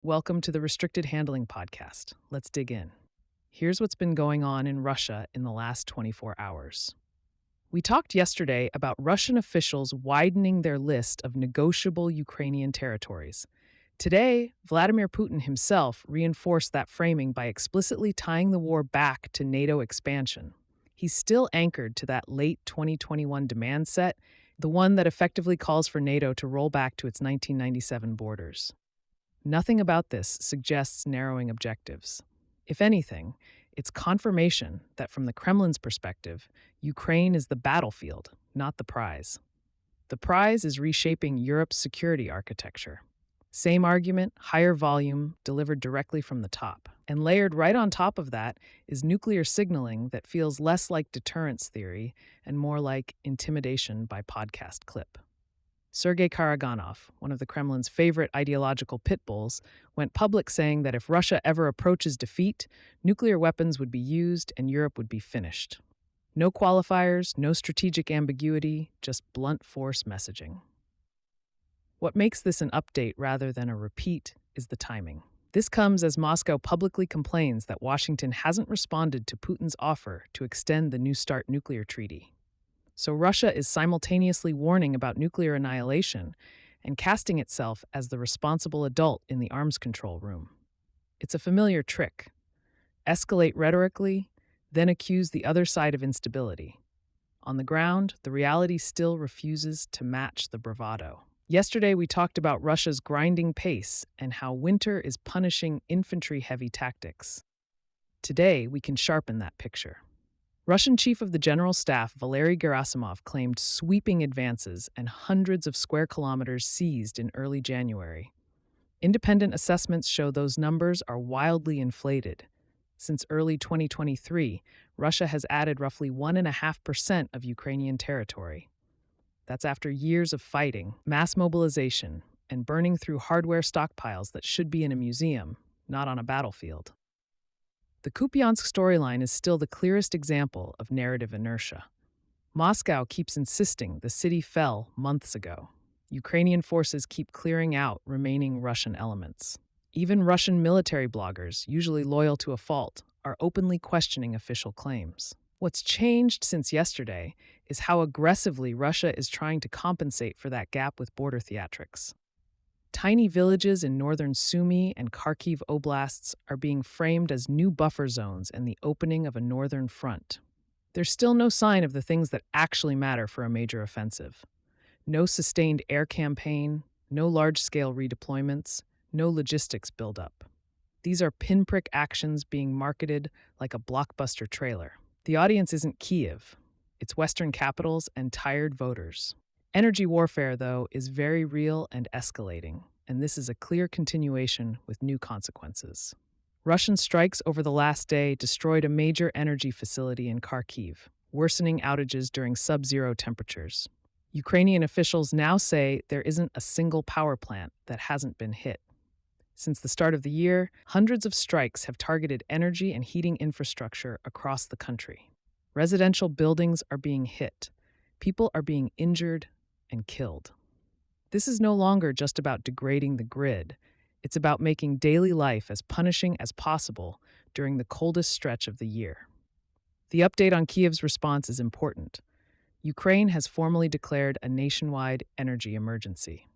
Welcome to the Restricted Handling Podcast. Let's dig in. Here's what's been going on in Russia in the last 24 hours. We talked yesterday about Russian officials widening their list of negotiable Ukrainian territories. Today, Vladimir Putin himself reinforced that framing by explicitly tying the war back to NATO expansion. He's still anchored to that late 2021 demand set, the one that effectively calls for NATO to roll back to its 1997 borders. Nothing about this suggests narrowing objectives. If anything, it's confirmation that from the Kremlin's perspective, Ukraine is the battlefield, not the prize. The prize is reshaping Europe's security architecture. Same argument, higher volume, delivered directly from the top. And layered right on top of that is nuclear signaling that feels less like deterrence theory and more like intimidation by podcast clip. Sergey Karaganov, one of the Kremlin's favorite ideological pit bulls, went public saying that if Russia ever approaches defeat, nuclear weapons would be used and Europe would be finished. No qualifiers, no strategic ambiguity, just blunt force messaging. What makes this an update rather than a repeat is the timing. This comes as Moscow publicly complains that Washington hasn't responded to Putin's offer to extend the New START nuclear treaty. So Russia is simultaneously warning about nuclear annihilation and casting itself as the responsible adult in the arms control room. It's a familiar trick. Escalate rhetorically, then accuse the other side of instability. On the ground, the reality still refuses to match the bravado. Yesterday, we talked about Russia's grinding pace and how winter is punishing infantry-heavy tactics. Today, we can sharpen that picture. Russian Chief of the General Staff Valery Gerasimov claimed sweeping advances and hundreds of square kilometers seized in early January. Independent assessments show those numbers are wildly inflated. Since early 2023, Russia has added roughly 1.5% of Ukrainian territory. That's after years of fighting, mass mobilization, and burning through hardware stockpiles that should be in a museum, not on a battlefield. The Kupiansk storyline is still the clearest example of narrative inertia. Moscow keeps insisting the city fell months ago. Ukrainian forces keep clearing out remaining Russian elements. Even Russian military bloggers, usually loyal to a fault, are openly questioning official claims. What's changed since yesterday is how aggressively Russia is trying to compensate for that gap with border theatrics. Tiny villages in northern Sumy and Kharkiv oblasts are being framed as new buffer zones and the opening of a northern front. There's still no sign of the things that actually matter for a major offensive. No sustained air campaign, no large-scale redeployments, no logistics buildup. These are pinprick actions being marketed like a blockbuster trailer. The audience isn't Kyiv. It's Western capitals and tired voters. Energy warfare, though, is very real and escalating, and this is a clear continuation with new consequences. Russian strikes over the last day destroyed a major energy facility in Kharkiv, worsening outages during sub-zero temperatures. Ukrainian officials now say there isn't a single power plant that hasn't been hit. Since the start of the year, hundreds of strikes have targeted energy and heating infrastructure across the country. Residential buildings are being hit. People are being injured and killed. This is no longer just about degrading the grid. It's about making daily life as punishing as possible during the coldest stretch of the year. The update on Kyiv's response is important. Ukraine has formally declared a nationwide energy emergency.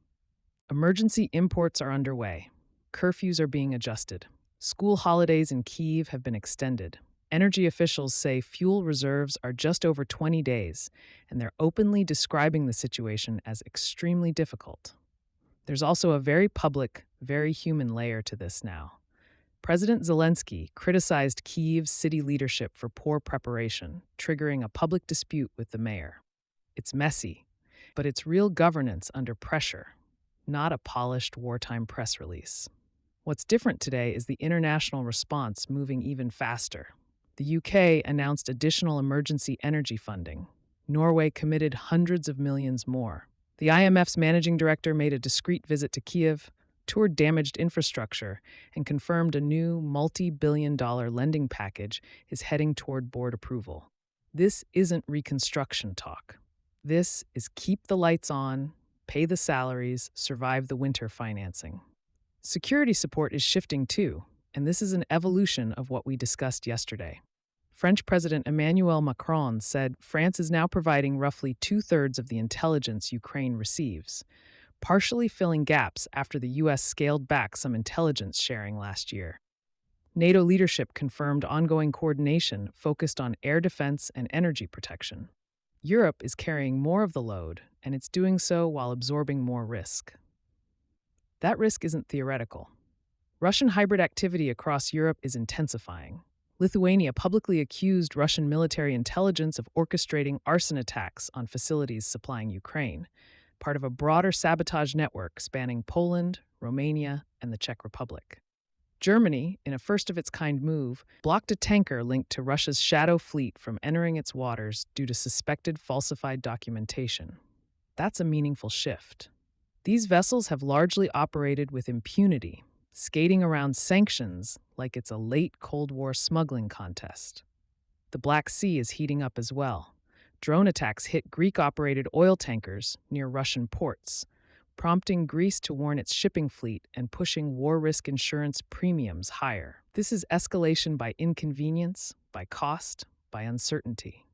Emergency imports are underway. Curfews are being adjusted. School holidays in Kyiv have been extended. Energy officials say fuel reserves are just over 20 days, and they're openly describing the situation as extremely difficult. There's also a very public, very human layer to this now. President Zelensky criticized Kyiv's city leadership for poor preparation, triggering a public dispute with the mayor. It's messy, but it's real governance under pressure, not a polished wartime press release. What's different today is the international response moving even faster. The UK announced additional emergency energy funding. Norway committed hundreds of millions more. The IMF's managing director made a discreet visit to Kyiv, toured damaged infrastructure, and confirmed a new multi-billion-dollar lending package is heading toward board approval. This isn't reconstruction talk. This is keep the lights on, pay the salaries, survive the winter financing. Security support is shifting too, and this is an evolution of what we discussed yesterday. French President Emmanuel Macron said France is now providing roughly two-thirds of the intelligence Ukraine receives, partially filling gaps after the U.S. scaled back some intelligence sharing last year. NATO leadership confirmed ongoing coordination focused on air defense and energy protection. Europe is carrying more of the load, and it's doing so while absorbing more risk. That risk isn't theoretical. Russian hybrid activity across Europe is intensifying. Lithuania publicly accused Russian military intelligence of orchestrating arson attacks on facilities supplying Ukraine, part of a broader sabotage network spanning Poland, Romania, and the Czech Republic. Germany, in a first-of-its-kind move, blocked a tanker linked to Russia's shadow fleet from entering its waters due to suspected falsified documentation. That's a meaningful shift. These vessels have largely operated with impunity, skating around sanctions like it's a late Cold War smuggling contest. The Black Sea is heating up as well. Drone attacks hit Greek-operated oil tankers near Russian ports, prompting Greece to warn its shipping fleet and pushing war risk insurance premiums higher. This is escalation by inconvenience, by cost, by uncertainty.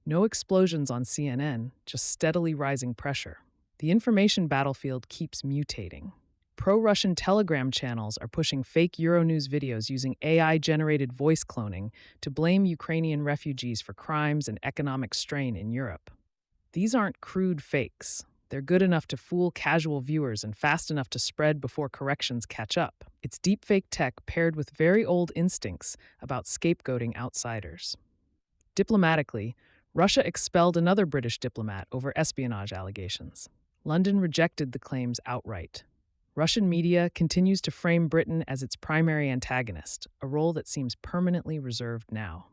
No explosions on CNN, just steadily rising pressure. The information battlefield keeps mutating. Pro-Russian Telegram channels are pushing fake Euronews videos using AI-generated voice cloning to blame Ukrainian refugees for crimes and economic strain in Europe. These aren't crude fakes. They're good enough to fool casual viewers and fast enough to spread before corrections catch up. It's deepfake tech paired with very old instincts about scapegoating outsiders. Diplomatically, Russia expelled another British diplomat over espionage allegations. London rejected the claims outright. Russian media continues to frame Britain as its primary antagonist, a role that seems permanently reserved now.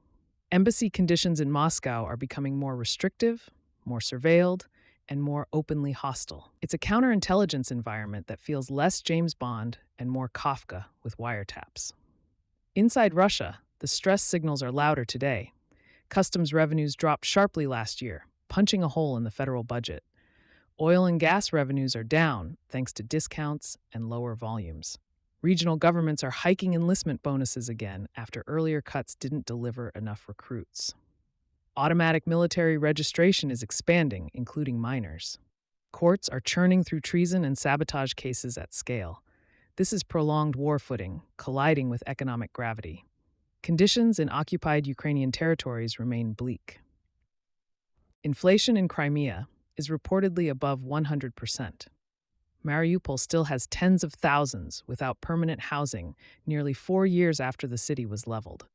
Embassy conditions in Moscow are becoming more restrictive, more surveilled, and more openly hostile. It's a counterintelligence environment that feels less James Bond and more Kafka with wiretaps. Inside Russia, the stress signals are louder today. Customs revenues dropped sharply last year, punching a hole in the federal budget. Oil and gas revenues are down thanks to discounts and lower volumes. Regional governments are hiking enlistment bonuses again after earlier cuts didn't deliver enough recruits. Automatic military registration is expanding, including minors. Courts are churning through treason and sabotage cases at scale. This is prolonged war footing, colliding with economic gravity. Conditions in occupied Ukrainian territories remain bleak. Inflation in Crimea is reportedly above 100%. Mariupol still has tens of thousands without permanent housing nearly 4 years after the city was leveled.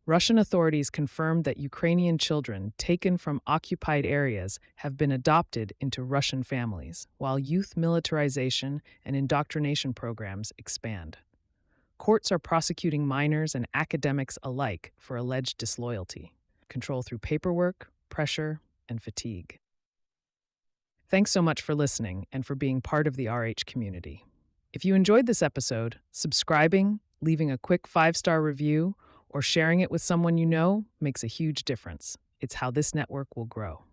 Russian authorities confirmed that Ukrainian children taken from occupied areas have been adopted into Russian families, while youth militarization and indoctrination programs expand. Courts are prosecuting minors and academics alike for alleged disloyalty, control through paperwork, pressure, and fatigue. Thanks so much for listening and for being part of the RH community. If you enjoyed this episode, subscribing, leaving a quick 5-star review, or sharing it with someone you know makes a huge difference. It's how this network will grow.